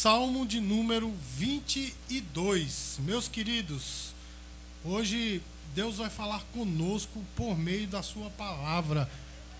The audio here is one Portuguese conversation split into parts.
Salmo de número 22. Meus queridos, hoje Deus vai falar conosco por meio da sua palavra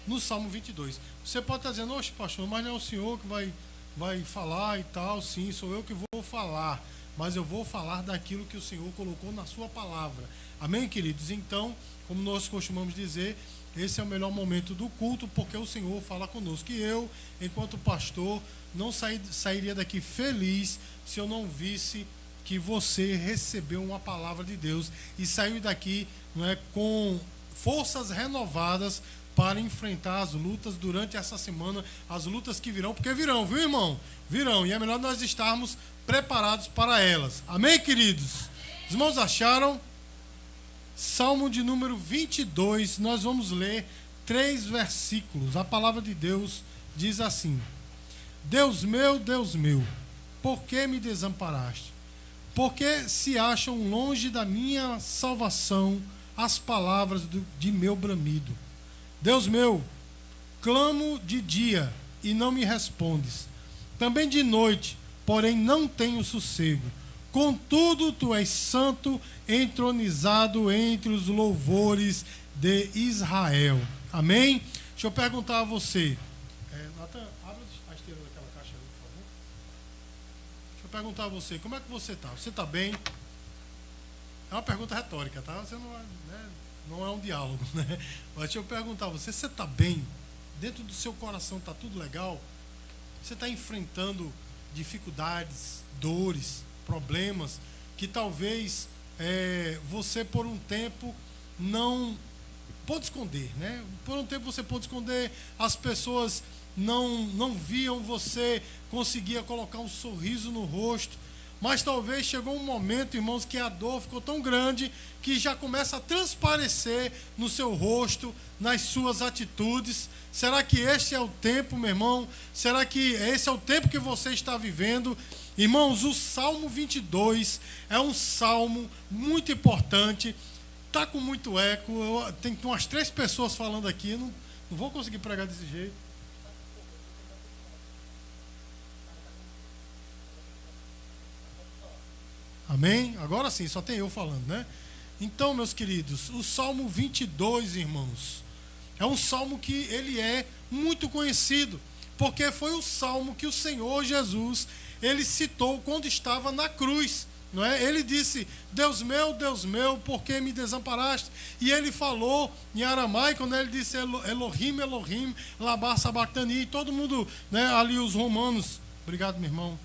no Salmo 22. Você pode estar dizendo, oxe, pastor, mas não é o senhor que vai falar e tal. Sim, sou eu que vou falar, mas eu vou falar daquilo que o Senhor colocou na sua palavra. Amém, queridos? Então, como nós costumamos dizer, esse é o melhor momento do culto, porque o Senhor fala conosco. E eu, enquanto pastor, não sairia daqui feliz se eu não visse que você recebeu uma palavra de Deus e saiu daqui, não é, com forças renovadas para enfrentar as lutas durante essa semana, as lutas que virão, porque virão, viu, irmão? Virão, e é melhor nós estarmos preparados para elas. Amém, queridos? Os irmãos acharam? Salmo de número 22, nós vamos ler 3 versículos. A palavra de Deus diz assim: Deus meu, por que me desamparaste? Porque se acham longe da minha salvação as palavras de meu bramido. Deus meu, clamo de dia e não me respondes. Também de noite, porém não tenho sossego. Contudo, tu és santo, entronizado entre os louvores de Israel. Amém? Deixa eu perguntar a você. Natan, abre a esteira daquela caixa ali, por favor. Deixa eu perguntar a você, como é que você está? Você está bem? É uma pergunta retórica, tá? Você não, né, não é um diálogo, né? Mas deixa eu perguntar a você, você está bem? Dentro do seu coração está tudo legal? Você está enfrentando dificuldades, dores, problemas que talvez você por um tempo não pôde esconder, né? Por um tempo você pôde esconder, as pessoas não viam você, conseguia colocar um sorriso no rosto, mas talvez chegou um momento, irmãos, que a dor ficou tão grande que já começa a transparecer no seu rosto, nas suas atitudes. Será que este é o tempo, meu irmão? Será que esse é o tempo que você está vivendo? Irmãos, o Salmo 22 é um salmo muito importante. Está com muito eco. Tem umas 3 pessoas falando aqui. Não vou conseguir pregar desse jeito. Amém? Agora sim, só tem eu falando, né? Então, meus queridos, o Salmo 22, irmãos, é um salmo que ele é muito conhecido, porque foi o salmo que o Senhor Jesus, ele citou quando estava na cruz, não é? Ele disse, Deus meu, por que me desamparaste? E ele falou em aramaico, né? Ele disse, Elohim, Elohim, lama sabachthani. E todo mundo, né? Ali os romanos, obrigado, meu irmão,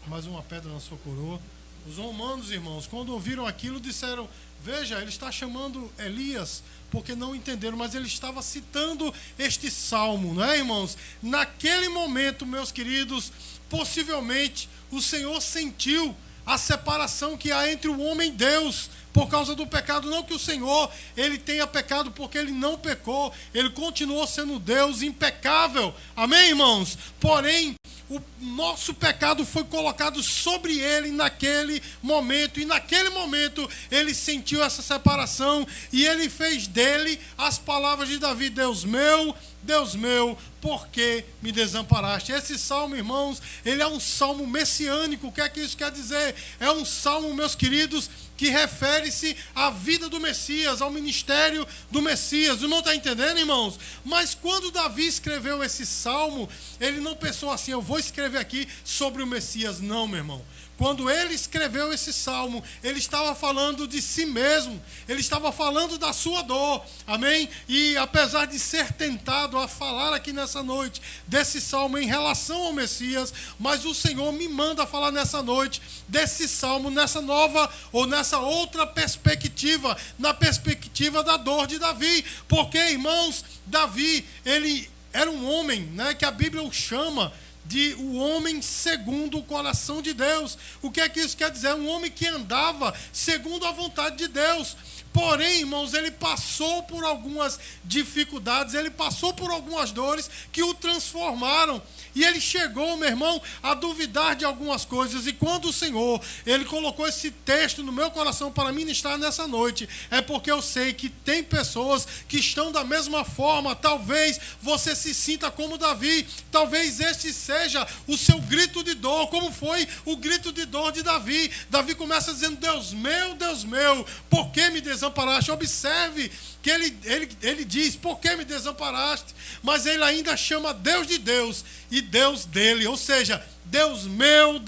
mais uma pedra na sua coroa. Os romanos, irmãos, quando ouviram aquilo, disseram, veja, ele está chamando Elias, porque não entenderam, mas ele estava citando este salmo, não é, irmãos? Naquele momento, meus queridos, possivelmente o Senhor sentiu a separação que há entre o homem e Deus, por causa do pecado. Não que o Senhor, ele tenha pecado, porque ele não pecou, ele continuou sendo Deus impecável, amém, irmãos? Porém, o nosso pecado foi colocado sobre ele naquele momento, e naquele momento ele sentiu essa separação, e ele fez dele as palavras de Davi, Deus meu, por que me desamparaste? Esse salmo, irmãos, ele é um salmo messiânico. O que é que isso quer dizer? É um salmo, meus queridos, que refere-se à vida do Messias, ao ministério do Messias. Não está entendendo, irmãos? Mas quando Davi escreveu esse salmo, ele não pensou assim, eu vou escrever aqui sobre o Messias. Não, meu irmão. Quando ele escreveu esse salmo, ele estava falando de si mesmo, ele estava falando da sua dor, amém? E apesar de ser tentado a falar aqui nessa noite desse salmo em relação ao Messias, mas o Senhor me manda falar nessa noite desse salmo, nessa nova ou nessa outra perspectiva, na perspectiva da dor de Davi. Porque, irmãos, Davi, ele era um homem, né, que a Bíblia o chama de o homem segundo o coração de Deus. O que é que isso quer dizer? Um homem que andava segundo a vontade de Deus. Porém, irmãos, ele passou por algumas dificuldades, ele passou por algumas dores que o transformaram. E ele chegou, meu irmão, a duvidar de algumas coisas. E quando o Senhor, ele colocou esse texto no meu coração para ministrar nessa noite, é porque eu sei que tem pessoas que estão da mesma forma. Talvez você se sinta como Davi, talvez este seja o seu grito de dor, como foi o grito de dor de Davi. Davi começa dizendo: Deus meu, por que me desamparaste? Observe que ele diz: por que me desamparaste? Mas ele ainda chama Deus de Deus e Deus dele, ou seja, Deus meu,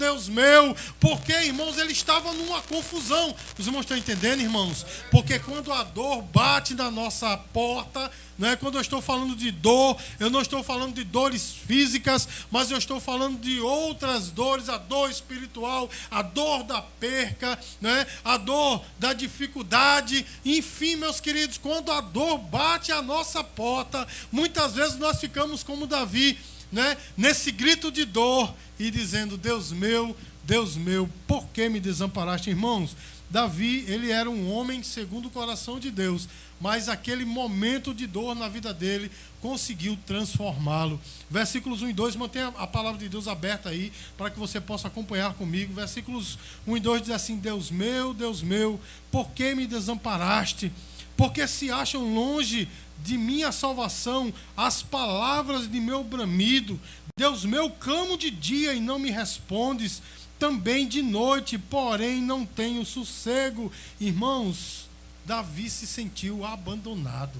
porque, irmãos, ele estava numa confusão. Os irmãos estão entendendo, irmãos? Porque quando a dor bate na nossa porta, né? Quando eu estou falando de dor, eu não estou falando de dores físicas, mas eu estou falando de outras dores, a dor espiritual, a dor da perca, né? A dor da dificuldade, enfim, meus queridos, quando a dor bate à nossa porta, muitas vezes nós ficamos como Davi, né? Nesse grito de dor e dizendo: Deus meu, por que me desamparaste? Irmãos, Davi, ele era um homem segundo o coração de Deus, mas aquele momento de dor na vida dele conseguiu transformá-lo. Versículos 1 e 2, mantenha a palavra de Deus aberta aí, para que você possa acompanhar comigo. Versículos 1 e 2 diz assim: Deus meu, por que me desamparaste? Porque se acham longe de minha salvação as palavras de meu bramido. Deus meu, clamo de dia e não me respondes, também de noite, porém não tenho sossego. Irmãos, Davi se sentiu abandonado.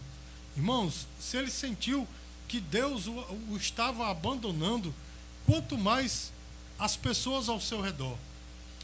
Irmãos, se ele sentiu que Deus o estava abandonando, quanto mais as pessoas ao seu redor.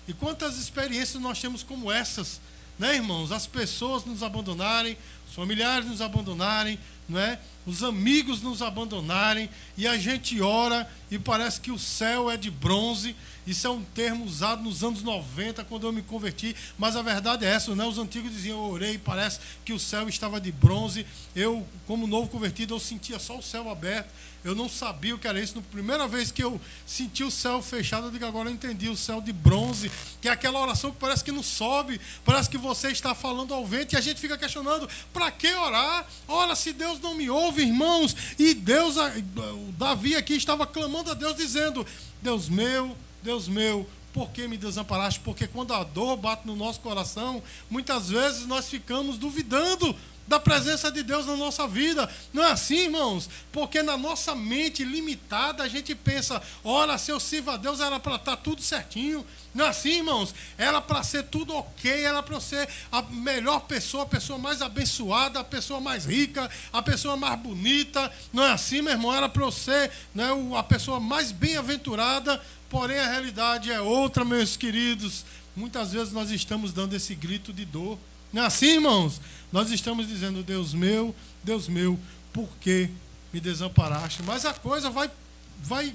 E quantas experiências nós temos como essas, né, irmãos? As pessoas nos abandonarem, os familiares nos abandonarem, não é? Os amigos nos abandonarem, e a gente ora e parece que o céu é de bronze. Isso é um termo usado nos anos 90, quando eu me converti, mas a verdade é essa, né? Os antigos diziam: eu orei e parece que o céu estava de bronze. Eu, como novo convertido, eu sentia só o céu aberto, eu não sabia o que era isso. Na primeira vez que eu senti o céu fechado, eu digo: agora eu entendi, o céu de bronze, que é aquela oração que parece que não sobe, parece que você está falando ao vento, e a gente fica questionando: para que orar? Ora, se Deus não me ouve, irmãos. E Deus, o Davi aqui estava clamando a Deus, dizendo: Deus meu, por que me desamparaste? Porque quando a dor bate no nosso coração, muitas vezes nós ficamos duvidando da presença de Deus na nossa vida. Não é assim, irmãos? Porque na nossa mente limitada a gente pensa: ora, se eu sirvo a Deus era para estar tudo certinho. Não é assim, irmãos? Era para ser tudo ok, era para ser a melhor pessoa, a pessoa mais abençoada, a pessoa mais rica, a pessoa mais bonita. Não é assim, meu irmão? Era para eu ser, né, a pessoa mais bem-aventurada. Porém, a realidade é outra, meus queridos. Muitas vezes nós estamos dando esse grito de dor. Não é assim, irmãos? Nós estamos dizendo: Deus meu, por que me desamparaste? Mas a coisa vai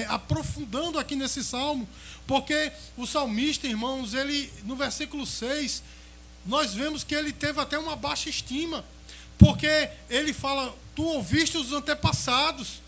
aprofundando aqui nesse salmo, porque o salmista, irmãos, ele, no versículo 6, nós vemos que ele teve até uma baixa estima, porque ele fala: tu ouviste os antepassados,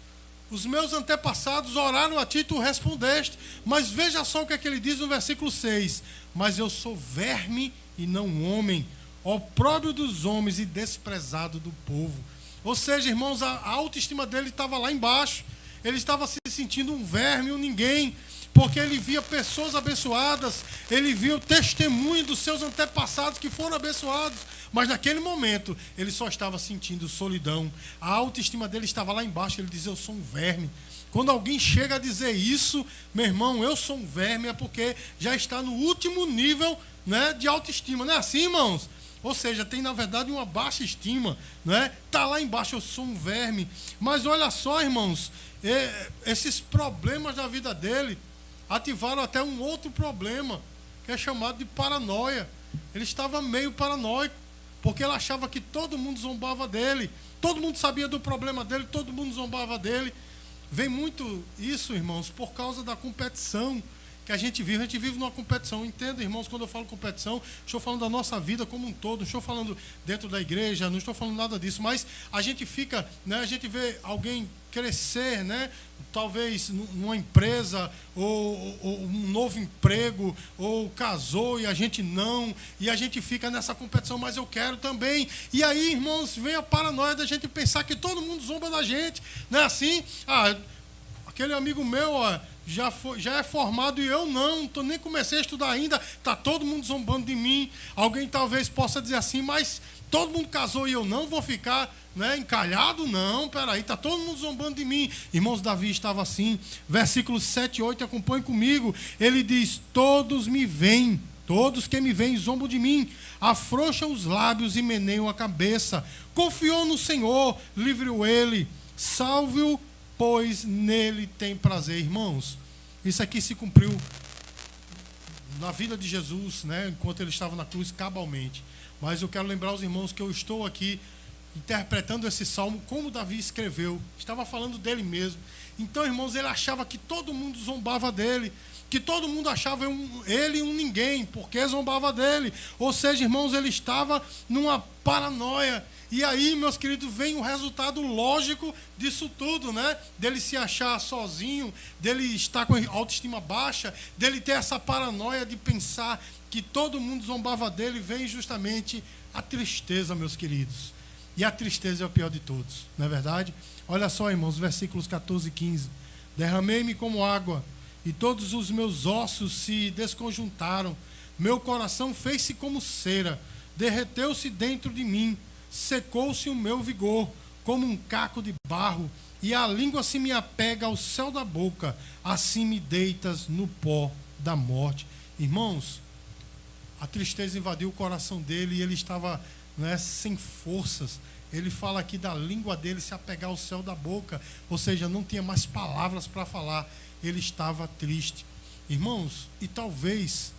os meus antepassados oraram a ti, tu respondeste. Mas veja só o que é que ele diz no versículo 6: mas eu sou verme e não homem, opróbrio dos homens e desprezado do povo. Ou seja, irmãos, a autoestima dele estava lá embaixo. Ele estava se sentindo um verme, um ninguém, porque ele via pessoas abençoadas, ele via o testemunho dos seus antepassados que foram abençoados, mas naquele momento ele só estava sentindo solidão. A autoestima dele estava lá embaixo. Ele dizia: eu sou um verme. Quando alguém chega a dizer isso, meu irmão, eu sou um verme, é porque já está no último nível, né, de autoestima. Não é assim, irmãos? Ou seja, tem na verdade uma baixa estima, né? Está lá embaixo: eu sou um verme. Mas olha só, irmãos, esses problemas da vida dele ativaram até um outro problema, que é chamado de paranoia. Ele estava meio paranoico, porque ele achava que todo mundo zombava dele, todo mundo sabia do problema dele, todo mundo zombava dele. Vem muito isso, irmãos, por causa da competição que a gente vive numa competição. Entenda, irmãos, quando eu falo competição, estou falando da nossa vida como um todo, não estou falando dentro da igreja, não estou falando nada disso, mas a gente fica, né, a gente vê alguém crescer, né, talvez numa empresa, ou um novo emprego, ou casou e a gente não, e a gente fica nessa competição, mas eu quero também. E aí, irmãos, vem a paranoia da gente pensar que todo mundo zomba da gente, não é assim? Aquele amigo meu, já é formado e eu não nem comecei a estudar ainda, está todo mundo zombando de mim. Alguém talvez possa dizer assim, mas todo mundo casou e eu não vou ficar, né, encalhado? Não, peraí, está todo mundo zombando de mim. Irmãos, Davi estava assim, versículos 7 e 8, acompanhe comigo. Ele diz: todos me veem, todos que me veem zombam de mim, afrouxam os lábios e meneiam a cabeça. Confiou no Senhor, livre-o ele, salve-o, pois nele tem prazer. Irmãos, isso aqui se cumpriu na vida de Jesus, né, enquanto ele estava na cruz, cabalmente. Mas eu quero lembrar aos irmãos que eu estou aqui interpretando esse salmo como Davi escreveu. Estava falando dele mesmo. Então, irmãos, ele achava que todo mundo zombava dele, que todo mundo achava ele um ninguém, porque zombava dele. Ou seja, irmãos, ele estava numa paranoia. E aí, meus queridos, vem o resultado lógico disso tudo, né? Dele se achar sozinho, dele estar com autoestima baixa, dele ter essa paranoia de pensar que todo mundo zombava dele. Vem justamente a tristeza, meus queridos. E a tristeza é o pior de todos, não é verdade? Olha só, irmãos, versículos 14 e 15. Derramei-me como água, e todos os meus ossos se desconjuntaram. Meu coração fez-se como cera, derreteu-se dentro de mim. Secou-se o meu vigor, como um caco de barro, e a língua se me apega ao céu da boca, assim me deitas no pó da morte. Irmãos, a tristeza invadiu o coração dele e ele estava, né, sem forças. Ele fala aqui da língua dele se apegar ao céu da boca, ou seja, não tinha mais palavras para falar. Ele estava triste. Irmãos, e talvez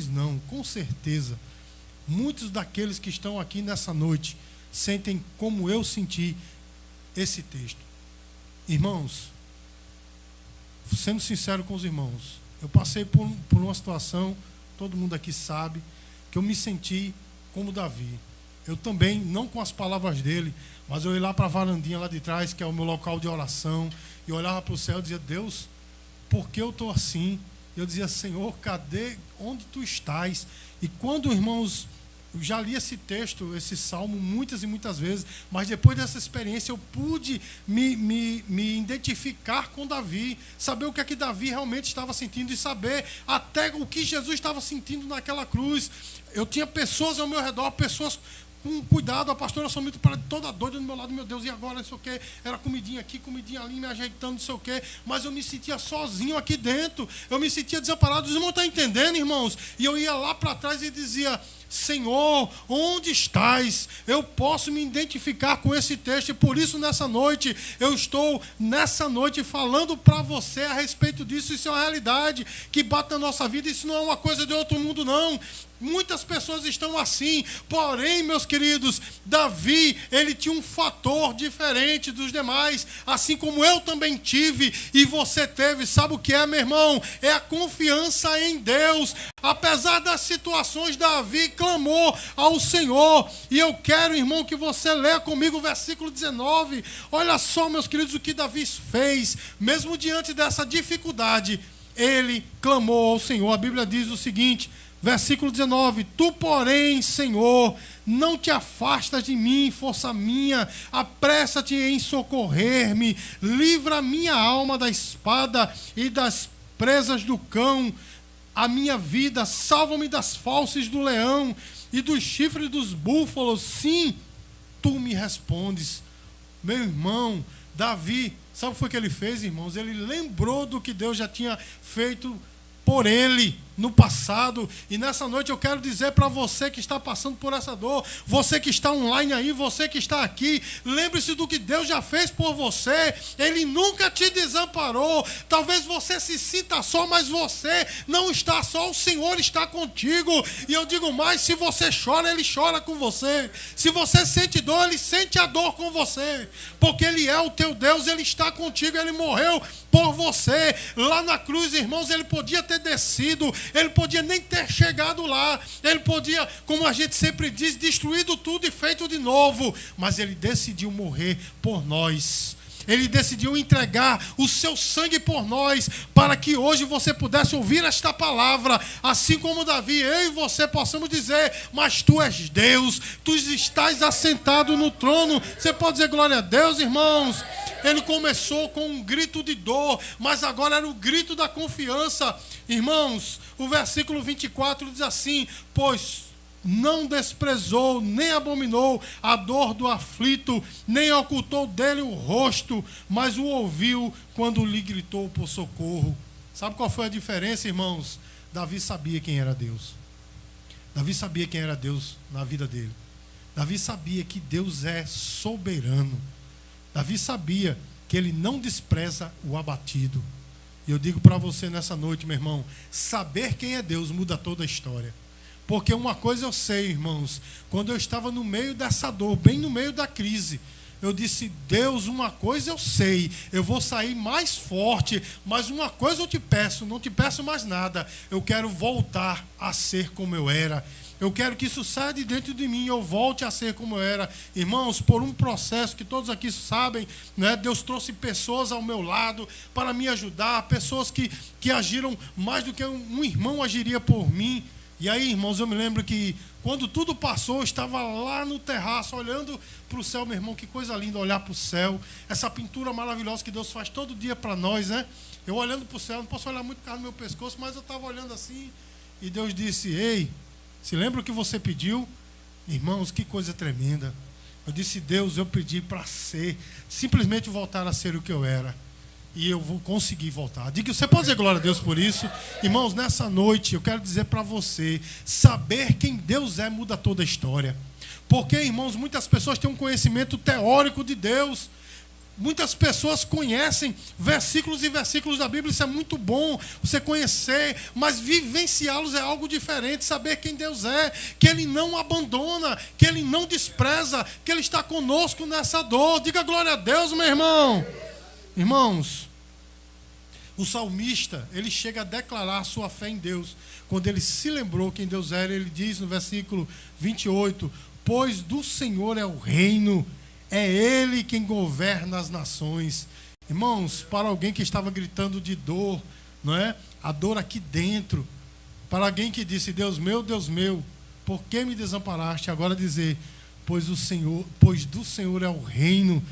não, com certeza, muitos daqueles que estão aqui nessa noite sentem como eu senti esse texto. Irmãos, sendo sincero com os irmãos, eu passei por uma situação, todo mundo aqui sabe, que eu me senti como Davi. Eu também, não com as palavras dele, mas eu ia lá para a varandinha lá de trás, que é o meu local de oração, e olhava para o céu e dizia: Deus, por que eu estou assim? Eu dizia: Senhor, onde tu estás? E quando, irmãos, eu já li esse texto, esse salmo, muitas e muitas vezes, mas depois dessa experiência eu pude me identificar com Davi, saber o que é que Davi realmente estava sentindo e saber até o que Jesus estava sentindo naquela cruz. Eu tinha pessoas ao meu redor, pessoas com cuidado, a pastora Somito toda doida do meu lado, meu Deus, e agora, não sei o que, era comidinha aqui, comidinha ali, me ajeitando, não sei o que, mas eu me sentia sozinho aqui dentro, eu me sentia desamparado. Os irmãos estão entendendo, irmãos? E eu ia lá para trás e dizia: Senhor, onde estás? Eu posso me identificar com esse texto, e por isso nessa noite, eu estou nessa noite falando para você a respeito disso. Isso é uma realidade que bate na nossa vida, isso não é uma coisa de outro mundo, não. Muitas pessoas estão assim, porém, meus queridos, Davi, ele tinha um fator diferente dos demais, assim como eu também tive e você teve. Sabe o que é, meu irmão? É a confiança em Deus. Apesar das situações, Davi clamou ao Senhor. E eu quero, irmão, que você leia comigo o versículo 19. Olha só, meus queridos, o que Davi fez, mesmo diante dessa dificuldade, ele clamou ao Senhor. A Bíblia diz o seguinte, versículo 19: Tu, porém, Senhor, não te afastas de mim, força minha, apressa-te em socorrer-me, livra a minha alma da espada e das presas do cão, a minha vida, salva-me das fauces do leão e dos chifres dos búfalos. Sim, tu me respondes. Meu irmão, Davi, sabe o que foi que ele fez, irmãos? Ele lembrou do que Deus já tinha feito por ele. no passado. E nessa noite eu quero dizer para você que está passando por essa dor, você que está online aí, você que está aqui, lembre-se do que Deus já fez por você. Ele nunca te desamparou. Talvez você se sinta só, mas você não está só, o Senhor está contigo. E eu digo mais, se você chora, Ele chora com você. Se você sente dor, Ele sente a dor com você. Porque Ele é o teu Deus, Ele está contigo, Ele morreu por você. Lá na cruz, irmãos, Ele podia ter descido, Ele podia nem ter chegado lá, Ele podia, como a gente sempre diz, destruído tudo e feito de novo. Mas Ele decidiu morrer por nós. Ele decidiu entregar o seu sangue por nós, para que hoje você pudesse ouvir esta palavra, assim como Davi, eu e você possamos dizer, mas tu és Deus, tu estás assentado no trono. Você pode dizer glória a Deus, irmãos? Ele começou com um grito de dor, mas agora era o grito da confiança. Irmãos, o versículo 24 diz assim, pois não desprezou, nem abominou a dor do aflito, nem ocultou dele o rosto, mas o ouviu quando lhe gritou por socorro. Sabe qual foi a diferença, irmãos? Davi sabia quem era Deus. Davi sabia quem era Deus na vida dele. Davi sabia que Deus é soberano. Davi sabia que Ele não despreza o abatido. E eu digo para você nessa noite, meu irmão, saber quem é Deus muda toda a história. Porque uma coisa eu sei, irmãos, quando eu estava no meio dessa dor, bem no meio da crise, eu disse, Deus, uma coisa eu sei, eu vou sair mais forte, mas uma coisa eu te peço, não te peço mais nada, eu quero voltar a ser como eu era. Eu quero que isso saia de dentro de mim e eu volte a ser como eu era. Irmãos, por um processo que todos aqui sabem, né, Deus trouxe pessoas ao meu lado para me ajudar, pessoas que agiram mais do que um irmão agiria por mim. E aí, irmãos, eu me lembro que quando tudo passou, eu estava lá no terraço, olhando para o céu, meu irmão, que coisa linda olhar para o céu, essa pintura maravilhosa que Deus faz todo dia para nós, né? Eu olhando para o céu, não posso olhar muito por causa do meu pescoço, mas eu estava olhando assim, e Deus disse, ei, se lembra o que você pediu? Irmãos, que coisa tremenda. Eu disse, Deus, eu pedi para ser, simplesmente voltar a ser o que eu era. E eu vou conseguir voltar. Diga, você pode dizer glória a Deus por isso? Irmãos, nessa noite eu quero dizer para você, saber quem Deus é muda toda a história. Porque, irmãos, muitas pessoas têm um conhecimento teórico de Deus. Muitas pessoas conhecem versículos e versículos da Bíblia, isso é muito bom, você conhecer, mas vivenciá-los é algo diferente, saber quem Deus é, que Ele não abandona, que Ele não despreza, que Ele está conosco nessa dor. Diga glória a Deus, meu irmão. Irmãos, o salmista, ele chega a declarar sua fé em Deus. Quando ele se lembrou quem Deus era, ele diz no versículo 28, pois do Senhor é o reino, é Ele quem governa as nações. Irmãos, para alguém que estava gritando de dor, não é? A dor aqui dentro, para alguém que disse, Deus meu, por que me desamparaste? Agora dizer, pois do Senhor é o reino,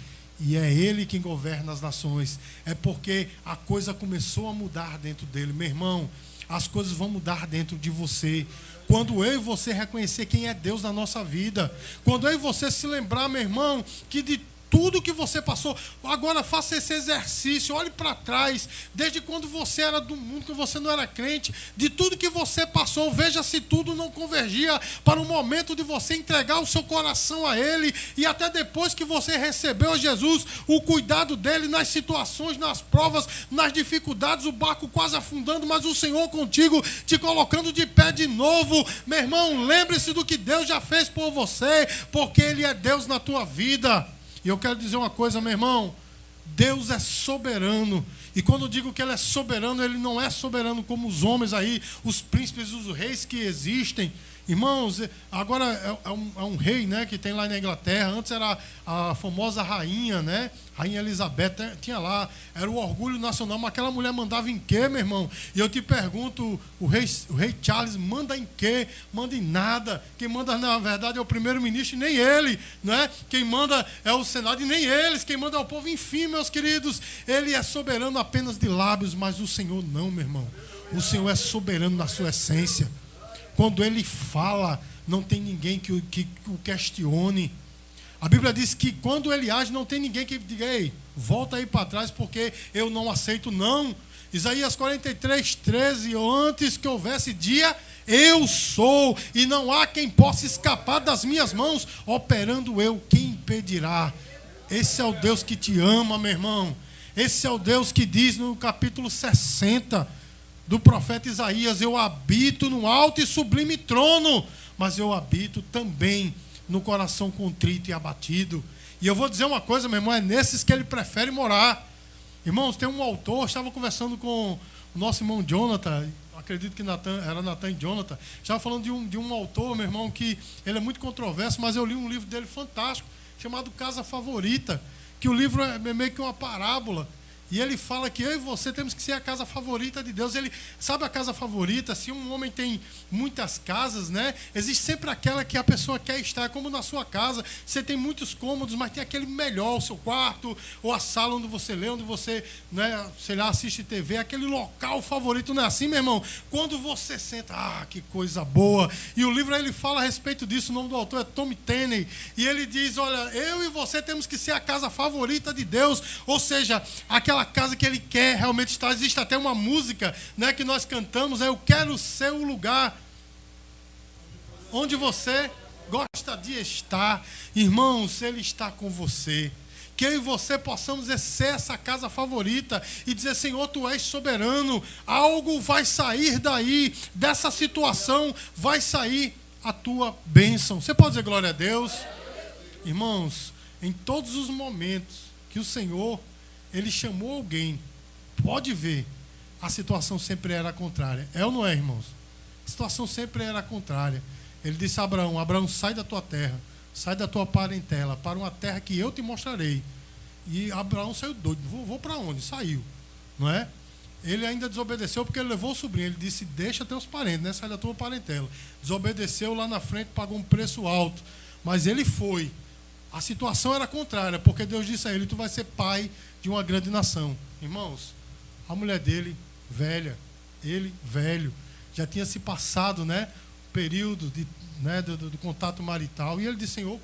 e é Ele quem governa as nações. É porque a coisa começou a mudar dentro dele. Meu irmão, as coisas vão mudar dentro de você. Quando eu e você reconhecer quem é Deus na nossa vida. Quando eu e você se lembrar, meu irmão, que de tudo que você passou, agora faça esse exercício, olhe para trás, desde quando você era do mundo, que você não era crente, de tudo que você passou, veja se tudo não convergia para o momento de você entregar o seu coração a Ele, e até depois que você recebeu Jesus, o cuidado dEle nas situações, nas provas, nas dificuldades, o barco quase afundando, mas o Senhor contigo, te colocando de pé de novo. Meu irmão, lembre-se do que Deus já fez por você, porque Ele é Deus na tua vida. E eu quero dizer uma coisa, meu irmão, Deus é soberano. E quando eu digo que Ele é soberano, Ele não é soberano como os homens aí, os príncipes, os reis que existem. Irmãos, agora é um rei, né, que tem lá na Inglaterra. Antes era a famosa rainha, né? Rainha Elizabeth, tinha lá, era o orgulho nacional, mas aquela mulher mandava em quê, meu irmão? E eu te pergunto, o rei Charles manda em quê? Manda em nada. Quem manda, na verdade, é o primeiro-ministro e nem ele, né? Quem manda é o Senado e nem eles. Quem manda é o povo. Enfim, meus queridos, Ele é soberano apenas de lábios, mas o Senhor não, meu irmão. O Senhor é soberano na sua essência. Quando Ele fala, não tem ninguém que o questione. A Bíblia diz que quando Ele age, não tem ninguém que diga, ei, volta aí para trás porque eu não aceito, não. Isaías 43, 13, antes que houvesse dia, eu sou, e não há quem possa escapar das minhas mãos, operando eu, quem impedirá? Esse é o Deus que te ama, meu irmão. Esse é o Deus que diz no capítulo 60 do profeta Isaías: eu habito no alto e sublime trono, mas eu habito também no coração contrito e abatido. E eu vou dizer uma coisa, meu irmão, é nesses que ele prefere morar. Irmãos, tem um autor, estava conversando com o nosso irmão Jonathan, acredito que era Natan e Jonathan, estava falando de um autor, meu irmão, que ele é muito controverso, mas eu li um livro dele fantástico, chamado Casa Favorita, que o livro é meio que uma parábola. E ele fala que eu e você temos que ser a casa favorita de Deus. Ele sabe a casa favorita? Se um homem tem muitas casas, né? Existe sempre aquela que a pessoa quer estar, como na sua casa. Você tem muitos cômodos, mas tem aquele melhor, o seu quarto, ou a sala onde você lê, onde você, né, sei lá, assiste TV, aquele local favorito, não é assim, meu irmão? Quando você senta, que coisa boa. E o livro ele fala a respeito disso, o nome do autor é Tom Tenney. E ele diz, olha, eu e você temos que ser a casa favorita de Deus, ou seja, aquela casa que ele quer realmente estar. Existe até uma música, né, que nós cantamos, eu quero ser o lugar onde você gosta de estar. Irmãos, ele está com você. Que eu e você possamos ser essa casa favorita e dizer, Senhor, tu és soberano, algo vai sair daí, dessa situação vai sair a tua bênção. Você pode dizer glória a Deus? Irmãos, em todos os momentos que o Senhor ele chamou alguém, pode ver, a situação sempre era a contrária. É ou não é, irmãos? A situação sempre era a contrária. Ele disse a Abraão, Abraão, sai da tua terra, sai da tua parentela, para uma terra que eu te mostrarei. E Abraão saiu doido, vou para onde? Saiu, não é? Ele ainda desobedeceu porque ele levou o sobrinho. Ele disse, deixa teus parentes, né? Sai da tua parentela. Desobedeceu lá na frente, pagou um preço alto. Mas ele foi. A situação era contrária, porque Deus disse a ele, tu vai ser pai de uma grande nação. Irmãos, a mulher dele, velha, ele, velho, já tinha se passado, né, o período do contato marital, e ele disse, Senhor,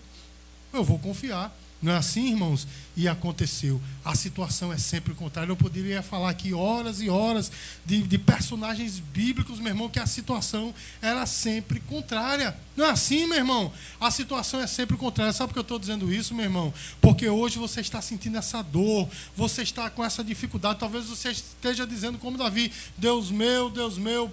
eu vou confiar. Não é assim, irmãos? E aconteceu. A situação é sempre contrária. Eu poderia falar aqui horas e horas de personagens bíblicos, meu irmão, que a situação era sempre contrária. Não é assim, meu irmão? A situação é sempre contrária. Sabe por que eu estou dizendo isso, meu irmão? Porque hoje você está sentindo essa dor, você está com essa dificuldade. Talvez você esteja dizendo como Davi, Deus meu,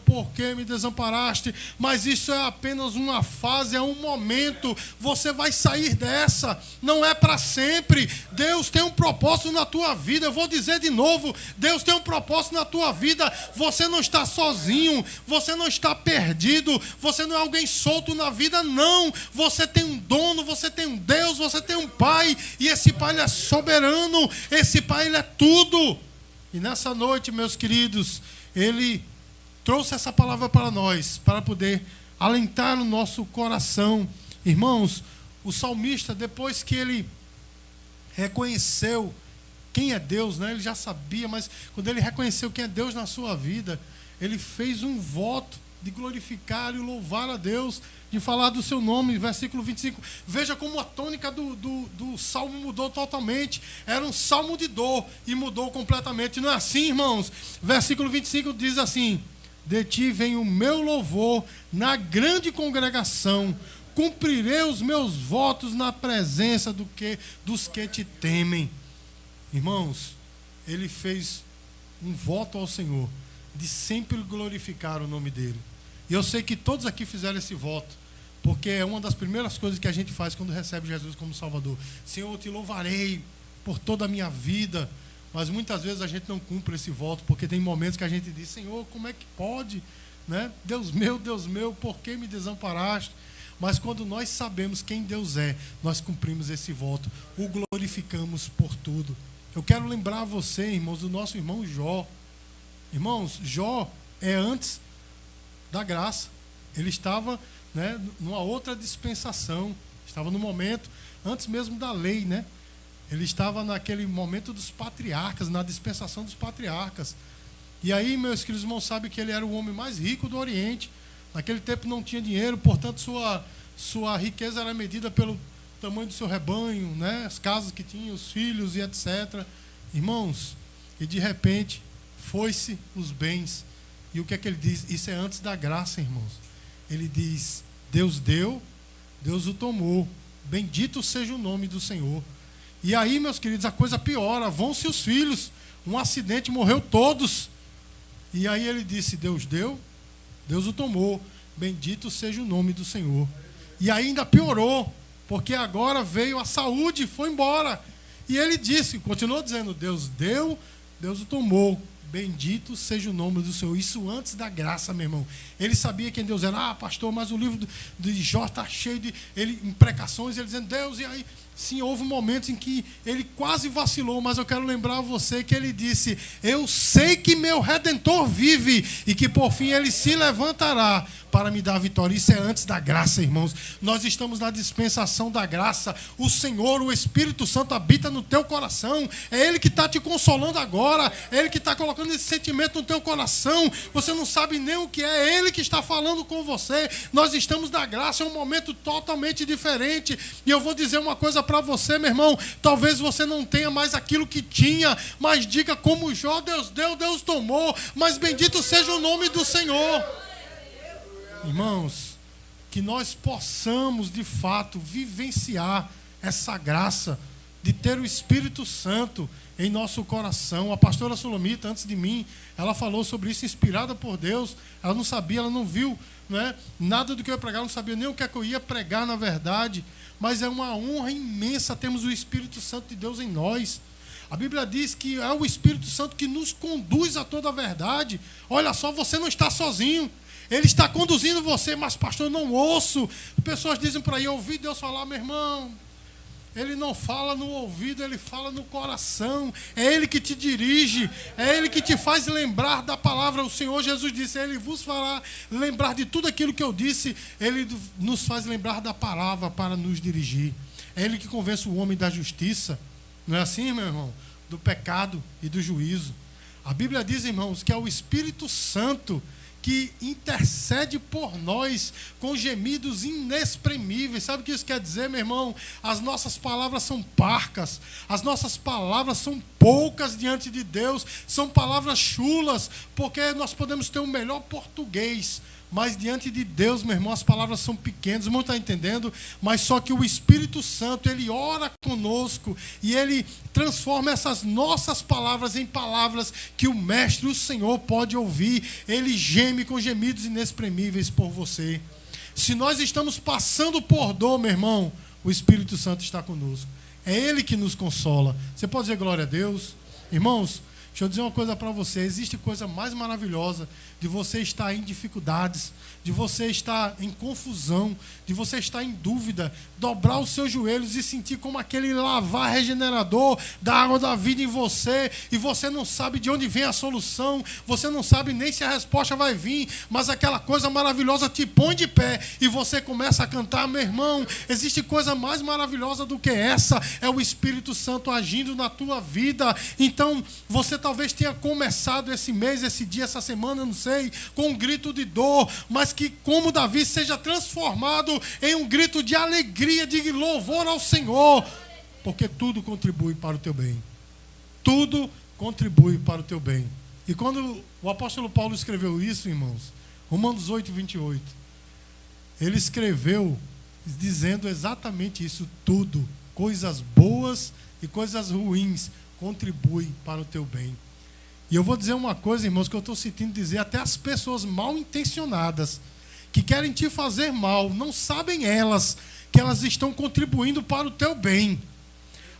por que me desamparaste? Mas isso é apenas uma fase, é um momento. Você vai sair dessa. Não é para sempre. Deus tem um propósito na tua vida. Eu vou dizer de novo, Deus tem um propósito na tua vida. Você não está sozinho, você não está perdido, você não é alguém solto na vida, não. Você tem um dono, você tem um Deus, você tem um Pai, e esse Pai ele é soberano, esse Pai ele é tudo. E nessa noite, meus queridos, ele trouxe essa palavra para nós, para poder alentar o nosso coração. Irmãos, o salmista, depois que ele reconheceu quem é Deus, né? Ele já sabia, mas quando ele reconheceu quem é Deus na sua vida, ele fez um voto de glorificar e louvar a Deus, de falar do seu nome. Versículo 25, veja como a tônica do salmo mudou totalmente. Era um salmo de dor e mudou completamente. Não é assim, irmãos? Versículo 25 diz assim, de ti vem o meu louvor na grande congregação, cumprirei os meus votos na presença dos que te temem. Irmãos, ele fez um voto ao Senhor de sempre glorificar o nome dele. E eu sei que todos aqui fizeram esse voto, porque é uma das primeiras coisas que a gente faz quando recebe Jesus como Salvador. Senhor, eu te louvarei por toda a minha vida. Mas muitas vezes a gente não cumpre esse voto, porque tem momentos que a gente diz, Senhor, como é que pode? Né? Deus meu, por que me desamparaste? Mas quando nós sabemos quem Deus é, nós cumprimos esse voto, o glorificamos por tudo. Eu quero lembrar você, irmãos, do nosso irmão Jó. Irmãos, Jó é antes da graça. Ele estava, né, numa outra dispensação, estava no momento antes mesmo da lei, né? Ele estava naquele momento dos patriarcas, na dispensação dos patriarcas. E aí, meus queridos irmãos, sabem que ele era o homem mais rico do Oriente. Naquele tempo não tinha dinheiro, portanto sua riqueza era medida pelo tamanho do seu rebanho, né? As casas que tinha, os filhos e etc. Irmãos, e de repente foi-se os bens. E o que é que ele diz? Isso é antes da graça, irmãos. Ele diz, Deus deu, Deus o tomou. Bendito seja o nome do Senhor. E aí, meus queridos, a coisa piora. Vão-se os filhos. Um acidente, morreu todos. E aí ele disse, Deus deu, Deus o tomou. Bendito seja o nome do Senhor. E ainda piorou, porque agora veio a saúde, foi embora. E ele disse, continuou dizendo, Deus deu, Deus o tomou. Bendito seja o nome do Senhor. Isso antes da graça, meu irmão. Ele sabia quem Deus era. Ah, pastor, mas o livro de Jó está cheio de imprecações. Ele dizendo, Deus, e aí? Sim, houve momentos em que ele quase vacilou, mas eu quero lembrar a você que ele disse, eu sei que meu Redentor vive e que por fim ele se levantará para me dar a vitória. Isso é antes da graça, irmãos. Nós estamos na dispensação da graça. O Senhor, o Espírito Santo habita no teu coração. É Ele que está te consolando agora. É Ele que está colocando esse sentimento no teu coração. Você não sabe nem o que é. É Ele que está falando com você. Nós estamos na graça. É um momento totalmente diferente. E eu vou dizer uma coisa para você, meu irmão. Talvez você não tenha mais aquilo que tinha, mas diga como Jó, Deus deu, Deus tomou. Mas bendito seja o nome do Senhor. Irmãos, que nós possamos de fato vivenciar essa graça de ter o Espírito Santo em nosso coração. A pastora Solomita, antes de mim, ela falou sobre isso, inspirada por Deus. Ela não sabia, ela não viu, né, nada do que eu ia pregar, ela não sabia nem o que é que eu ia pregar na verdade. Mas é uma honra imensa termos o Espírito Santo de Deus em nós. A Bíblia diz que é o Espírito Santo que nos conduz a toda a verdade. Olha só, você não está sozinho. Ele está conduzindo você, mas pastor, eu não ouço. Pessoas dizem por aí, eu ouvi Deus falar, meu irmão. Ele não fala no ouvido, ele fala no coração. É Ele que te dirige, é Ele que te faz lembrar da palavra. O Senhor Jesus disse, Ele vos fará lembrar de tudo aquilo que eu disse. Ele nos faz lembrar da palavra para nos dirigir. É Ele que convence o homem da justiça. Não é assim, meu irmão? Do pecado e do juízo. A Bíblia diz, irmãos, que é o Espírito Santo que intercede por nós com gemidos inexprimíveis. Sabe o que isso quer dizer, meu irmão? As nossas palavras são parcas, as nossas palavras são poucas diante de Deus, são palavras chulas, porque nós podemos ter o melhor português, mas diante de Deus, meu irmão, as palavras são pequenas, o irmão está entendendo? Mas só que o Espírito Santo, Ele ora conosco e Ele transforma essas nossas palavras em palavras que o Mestre, o Senhor, pode ouvir. Ele geme com gemidos inexprimíveis por você. Se nós estamos passando por dor, meu irmão, o Espírito Santo está conosco. É Ele que nos consola. Você pode dizer glória a Deus? Irmãos, deixa eu dizer uma coisa para você. Existe coisa mais maravilhosa de você estar em dificuldades, de você estar em confusão, de você estar em dúvida, dobrar os seus joelhos e sentir como aquele lavar regenerador da água da vida em você, e você não sabe de onde vem a solução, você não sabe nem se a resposta vai vir, mas aquela coisa maravilhosa te põe de pé e você começa a cantar. Meu irmão, existe coisa mais maravilhosa do que essa, é o Espírito Santo agindo na tua vida. Então, você talvez tenha começado esse mês, esse dia, essa semana, não sei, com um grito de dor, mas que, como Davi, seja transformado em um grito de alegria, de louvor ao Senhor, porque tudo contribui para o teu bem. Tudo contribui para o teu bem. E quando o apóstolo Paulo escreveu isso, irmãos, Romanos 8, 28, ele escreveu dizendo exatamente isso: tudo, coisas boas e coisas ruins, contribuem para o teu bem. E eu vou dizer uma coisa, irmãos, que eu estou sentindo dizer, até as pessoas mal intencionadas, que querem te fazer mal, não sabem elas que elas estão contribuindo para o teu bem.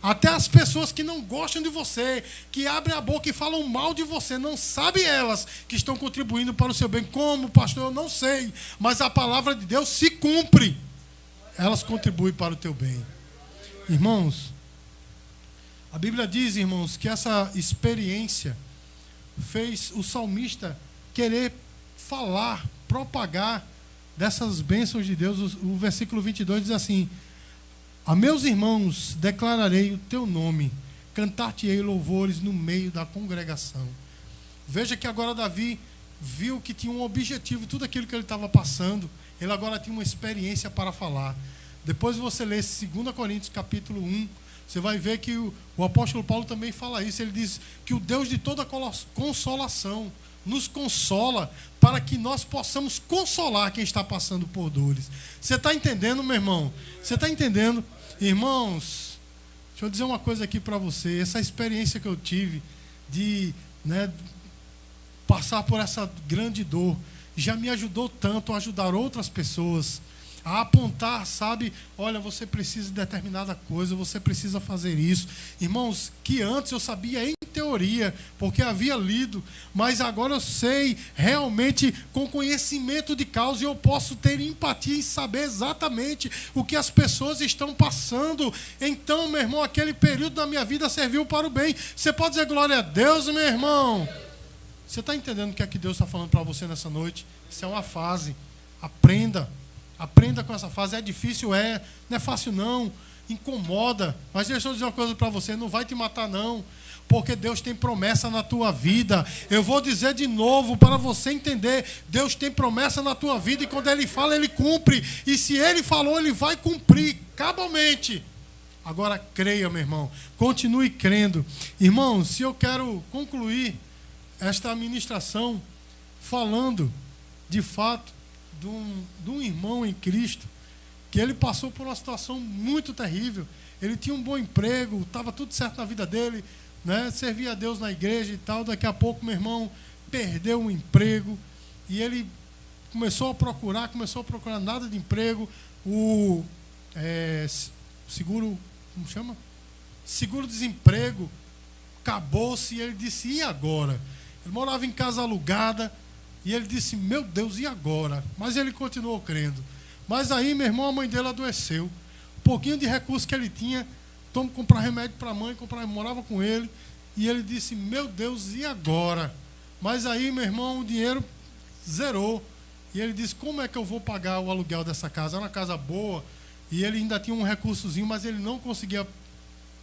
Até as pessoas que não gostam de você, que abrem a boca e falam mal de você, não sabem elas que estão contribuindo para o seu bem. Como, pastor? Eu não sei, mas a palavra de Deus se cumpre. Elas contribuem para o teu bem. Irmãos, a Bíblia diz, irmãos, que essa experiência fez o salmista querer falar, propagar dessas bênçãos de Deus. O versículo 22 diz assim: a meus irmãos declararei o teu nome, cantar-te-ei louvores no meio da congregação. Veja que agora Davi viu que tinha um objetivo, tudo aquilo que ele estava passando, ele agora tinha uma experiência para falar. Depois você lê 2 Coríntios capítulo 1, Você vai ver que o apóstolo Paulo também fala isso. Ele diz que o Deus de toda consolação nos consola para que nós possamos consolar quem está passando por dores. Você está entendendo, meu irmão? Você está entendendo? Irmãos, deixa eu dizer uma coisa aqui para você. Essa experiência que eu tive de passar por essa grande dor já me ajudou tanto a ajudar outras pessoas, a apontar, sabe, olha, você precisa de determinada coisa, você precisa fazer isso. Irmãos, que antes eu sabia em teoria, porque havia lido, mas agora eu sei realmente com conhecimento de causa, e eu posso ter empatia e saber exatamente o que as pessoas estão passando. Então, meu irmão, aquele período da minha vida serviu para o bem. Você pode dizer glória a Deus, meu irmão? Você está entendendo o que é que Deus está falando para você nessa noite? Isso é uma fase. Aprenda com essa fase. É difícil, não é fácil não, incomoda, mas deixa eu dizer uma coisa para você, não vai te matar não, porque Deus tem promessa na tua vida. Eu vou dizer de novo para você entender, Deus tem promessa na tua vida, e quando Ele fala, Ele cumpre, e se Ele falou, Ele vai cumprir, cabalmente. Agora creia, meu irmão, continue crendo. Irmãos, se eu quero concluir esta ministração falando, de fato, de um irmão em Cristo, que ele passou por uma situação muito terrível. Ele tinha um bom emprego, estava tudo certo na vida dele, né? Servia a Deus na igreja e tal. Daqui a pouco, meu irmão, perdeu o emprego, e ele começou a procurar nada de emprego. O seguro, como chama? Seguro-desemprego acabou-se, e ele disse, e agora? Ele morava em casa alugada, e ele disse, meu Deus, e agora? Mas ele continuou crendo. Mas aí, meu irmão, a mãe dele adoeceu. Um pouquinho de recurso que ele tinha, comprar remédio para a mãe, morava com ele. E ele disse, meu Deus, e agora? Mas aí, meu irmão, o dinheiro zerou. E ele disse, como é que eu vou pagar o aluguel dessa casa? Era uma casa boa, e ele ainda tinha um recursozinho, mas ele não conseguia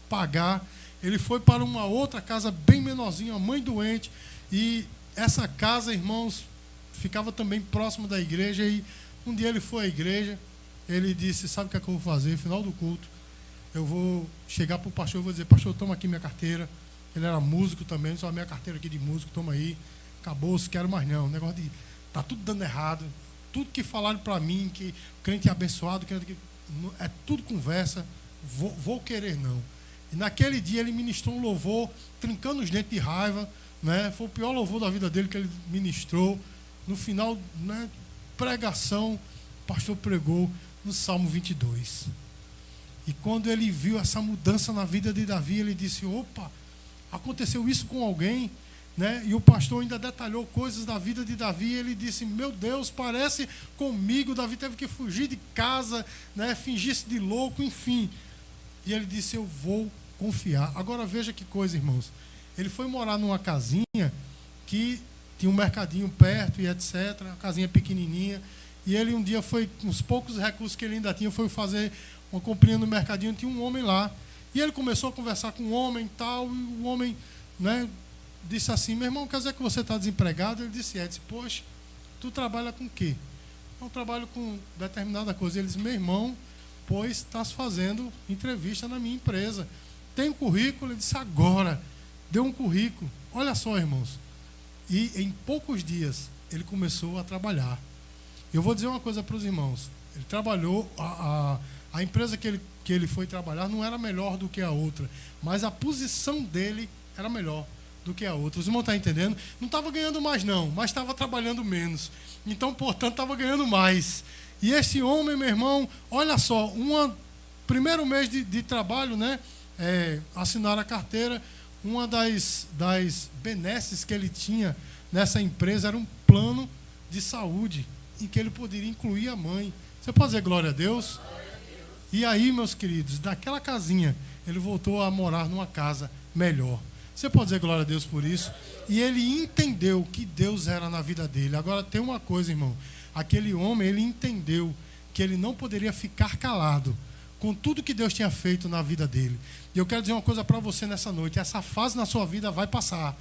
pagar. Ele foi para uma outra casa bem menorzinha, a mãe doente. E essa casa, irmãos, ficava também próximo da igreja. E um dia ele foi à igreja, ele disse, sabe o que é que eu vou fazer? No final do culto, eu vou chegar para o pastor e vou dizer, pastor, toma aqui minha carteira. Ele era músico também, só a minha carteira aqui de músico, toma aí. Acabou-se, quero mais não. O negócio de, tá tudo dando errado. Tudo que falaram para mim, que o crente é abençoado, é tudo conversa, vou querer não. E naquele dia ele ministrou um louvor, trincando os dentes de raiva, né? Foi o pior louvor da vida dele que ele ministrou. No final, né, pregação, o pastor pregou no Salmo 22. E quando ele viu essa mudança na vida de Davi, ele disse, opa, aconteceu isso com alguém, né? E o pastor ainda detalhou coisas da vida de Davi. Ele disse, meu Deus, parece comigo. Davi teve que fugir de casa, né? Fingir-se de louco, enfim. E ele disse, eu vou confiar. Agora veja que coisa, irmãos. Ele foi morar numa casinha que tinha um mercadinho perto e etc. Uma casinha pequenininha. E ele um dia foi, com os poucos recursos que ele ainda tinha, foi fazer uma comprinha no mercadinho. Tinha um homem lá. E ele começou a conversar com o homem e tal. E o homem, né, disse assim, meu irmão, quer dizer que você está desempregado? Ele disse, disse, poxa, tu trabalha com o quê? Eu trabalho com determinada coisa. Ele disse, meu irmão, pois estás fazendo entrevista na minha empresa. Tem um currículo? Ele disse, agora. Deu um currículo. Olha só, irmãos. E em poucos dias ele começou a trabalhar. Eu vou dizer uma coisa para os irmãos. Ele trabalhou, a empresa que ele foi trabalhar não era melhor do que a outra, mas a posição dele era melhor do que a outra. Os irmãos estão entendendo? Não estava ganhando mais não, mas estava trabalhando menos. Então, portanto, estava ganhando mais. E esse homem, meu irmão, olha só, primeiro mês de trabalho, né? Assinaram a carteira. Uma das benesses que ele tinha nessa empresa era um plano de saúde, em que ele poderia incluir a mãe. Você pode dizer glória a Deus? E aí, meus queridos, daquela casinha, ele voltou a morar numa casa melhor. Você pode dizer glória a Deus por isso? E ele entendeu que Deus era na vida dele. Agora, tem uma coisa, irmão. Aquele homem, ele entendeu que ele não poderia ficar calado com tudo que Deus tinha feito na vida dele. E eu quero dizer uma coisa para você nessa noite. Essa fase na sua vida vai passar.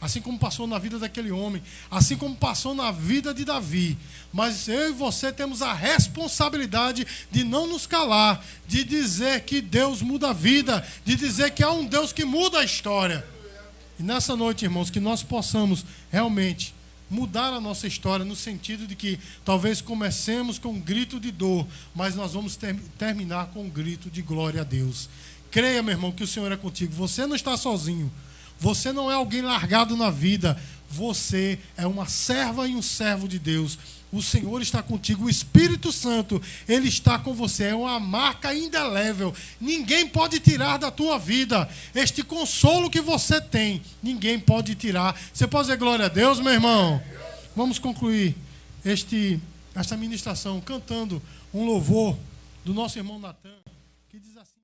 assim como passou na vida daquele homem, assim como passou na vida de Davi. Mas eu e você temos a responsabilidade de não nos calar, de dizer que Deus muda a vida, de dizer que há um Deus que muda a história. E nessa noite, irmãos, que nós possamos realmente mudar a nossa história no sentido de que talvez comecemos com um grito de dor, mas nós vamos terminar com um grito de glória a Deus. Creia, meu irmão, que o Senhor é contigo. Você não está sozinho. Você não é alguém largado na vida. Você é uma serva e um servo de Deus. O Senhor está contigo. O Espírito Santo, Ele está com você. É uma marca indelével. Ninguém pode tirar da tua vida este consolo que você tem. Ninguém pode tirar. Você pode dizer glória a Deus, meu irmão? Vamos concluir esta ministração cantando um louvor do nosso irmão Natan, que diz assim.